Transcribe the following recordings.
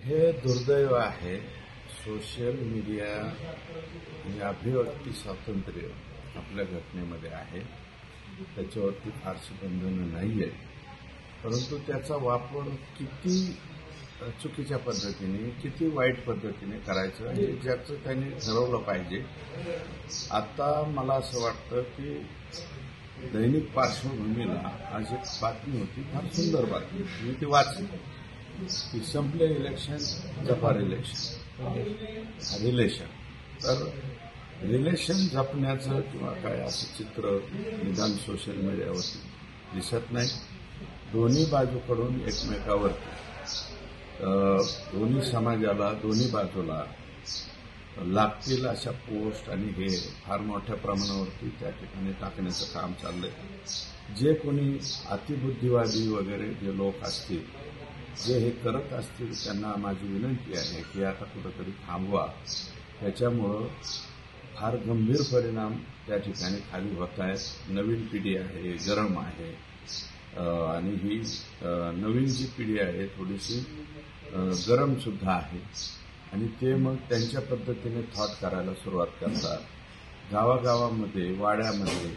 हे दुर्दैव आहे. सोशल मीडिया म्हणजे अभिव्यक्ती स्वातंत्र्य आपल्या घटनेमध्ये आहे, त्याच्यावरती फारशी बंधनं नाही आहे. परंतु त्याचा वापर किती चुकीच्या पद्धतीने, किती वाईट पद्धतीने करायचं हे ज्याचं त्यांनी ठरवलं पाहिजे. आता मला असं वाटतं की दैनिक पार्श्वभूमीला आज एक बातमी होती, फार सुंदर बातमी, मी ती वाचली की संपले इलेक्शन, जपा रिलेशन. तर रिलेशन जपण्याचं किंवा काय असं चित्र निदान सोशल मीडियावरती दिसत नाही. दोन्ही बाजूकडून एकमेकावरती, दोन्ही समाजाला, दोन्ही बाजूला लागतील अशा पोस्ट आणि हे फार मोठ्या प्रमाणावरती त्या ठिकाणी टाकण्याचं काम चाललंय. जे कोणी अतिबुद्धिवादी वगैरे जे लोक असतील, जे हे करत असतील, त्यांना माझी विनंती आहे की आता कुठंतरी थांबवा. त्याच्यामुळं फार गंभीर परिणाम त्या ठिकाणी खाली होत आहेत. नवीन पिढी आहे, गरम आहे, आणि ही नवीन जी पिढी आहे थोडीशी गरम सुद्धा आहे, आणि ते मग त्यांच्या पद्धतीने थॉट करायला सुरुवात करतात. गावागावामध्ये, वाड्यामध्ये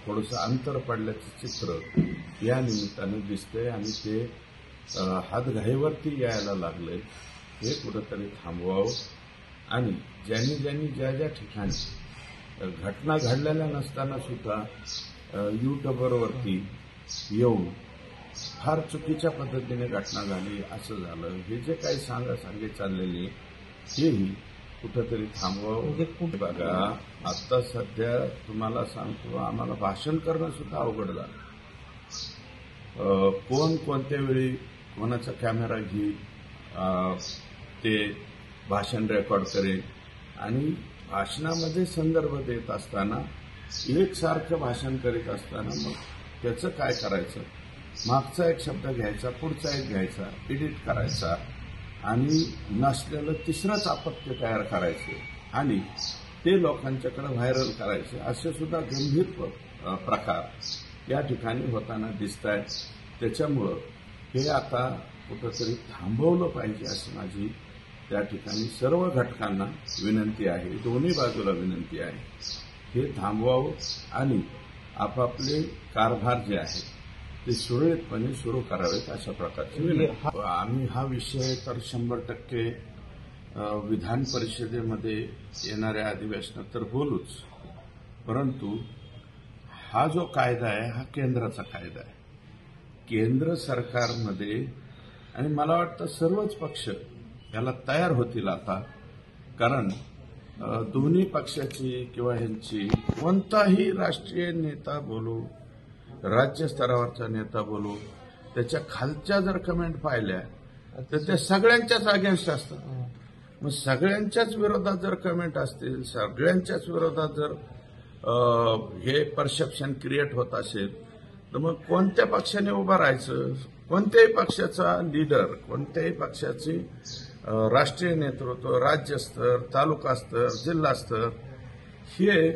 थोडंसं अंतर पडल्याचं चित्र या निमित्तानं दिसतंय, आणि ते हातघाईवरती यायला लागलंय. हे कुठंतरी थांबवावं. आणि ज्यांनी ज्या ठिकाणी घटना घडलेल्या नसताना सुद्धा यूट्यूबवरती येऊन फार चुकीच्या पद्धतीने घटना झाली, असं झालं, हे जे काही सांगे चाललेली हेही कुठंतरी थांबवावं. बघा, आता सध्या तुम्हाला सांगतो, आम्हाला भाषण करणं सुद्धा अवघड झालं. कोण कोणत्या वेळी कोणाचा कॅमेरा घेईल, ते भाषण रेकॉर्ड करेल, आणि भाषणामध्ये संदर्भ देत असताना एकसारखं भाषण करीत असताना मग त्याचं काय करायचं, मागचा एक शब्द घ्यायचा, पुढचा एक घ्यायचा, एडिट करायचा, आणि नसलेलं तिसरंच अपत्य तयार करायचे आणि ते लोकांच्याकडे व्हायरल करायचे, असे सुद्धा गंभीर प्रकार या ठिकाणी होताना दिसत आहेत. त्याच्यामुळं हे आता कुठंतरी थांबवलं पाहिजे, अशी माझी त्या ठिकाणी सर्व घटकांना विनंती आहे, दोन्ही बाजूला विनंती आहे. हे थांबवावं आणि आपापले कारभार जे आहेत ते सुरळीतपणे सुरू करावेत, अशा प्रकारची विनंती. आम्ही हा विषय तर 100% विधान परिषदेमध्ये येणाऱ्या अधिवेशनात तर बोलूच, परंतु हा जो कायदा आहे हा केंद्राचा कायदा आहे. केंद्र सरकारमध्ये, आणि मला वाटतं सर्वच पक्ष याला तयार होतील आता, कारण दोन्ही पक्षाची किंवा ह्यांची कोणताही राष्ट्रीय नेता बोलू, राज्य स्तरावरचा नेता बोलू, त्याच्या खालच्या जर कमेंट पाहिल्या तर त्या सगळ्यांच्याच अगेन्स्ट असतात. मग सगळ्यांच्याच विरोधात जर कमेंट असतील, सगळ्यांच्याच विरोधात जर हे परसेप्शन क्रिएट होत असेल, तर मग कोणत्या पक्षाने उभं राहायचं? कोणत्याही पक्षाचा लीडर, कोणत्याही पक्षाची राष्ट्रीय नेतृत्व, राज्यस्तर, तालुका स्तर, जिल्हा स्तर हे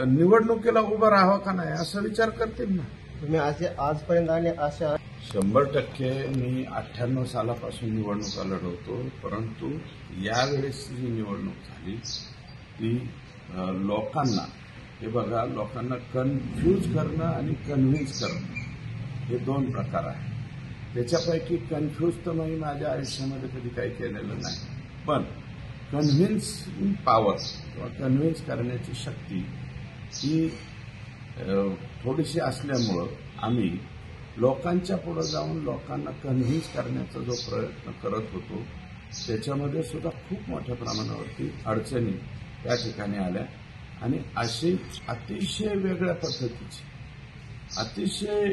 निवडणुकीला उभं राहावं का नाही, असा विचार करतील ना. तुम्ही आजपर्यंत आणि अशा 100% मी 98 सालापासून निवडणुका लढवतो, परंतु यावेळेस जी निवडणूक झाली ती लोकांना, हे बघा, लोकांना कन्फ्यूज करणं आणि कन्व्हिन्स करणं हे दोन प्रकार आहे. त्याच्यापैकी कन्फ्यूज तर मी माझ्या आयुष्यामध्ये कधी काही केलेलं नाही, पण कन्व्हिन्सिंग पॉवर किंवा कन्व्हिन्स करण्याची शक्ती ही थोडीशी असल्यामुळं आम्ही लोकांच्या पुढे जाऊन लोकांना कन्व्हिन्स करण्याचा जो प्रयत्न करत होतो, त्याच्यामध्ये सुद्धा खूप मोठ्या प्रमाणावरती अडचणी त्या ठिकाणी आल्या. आणि अशी अतिशय वेगळ्या पद्धतीची, अतिशय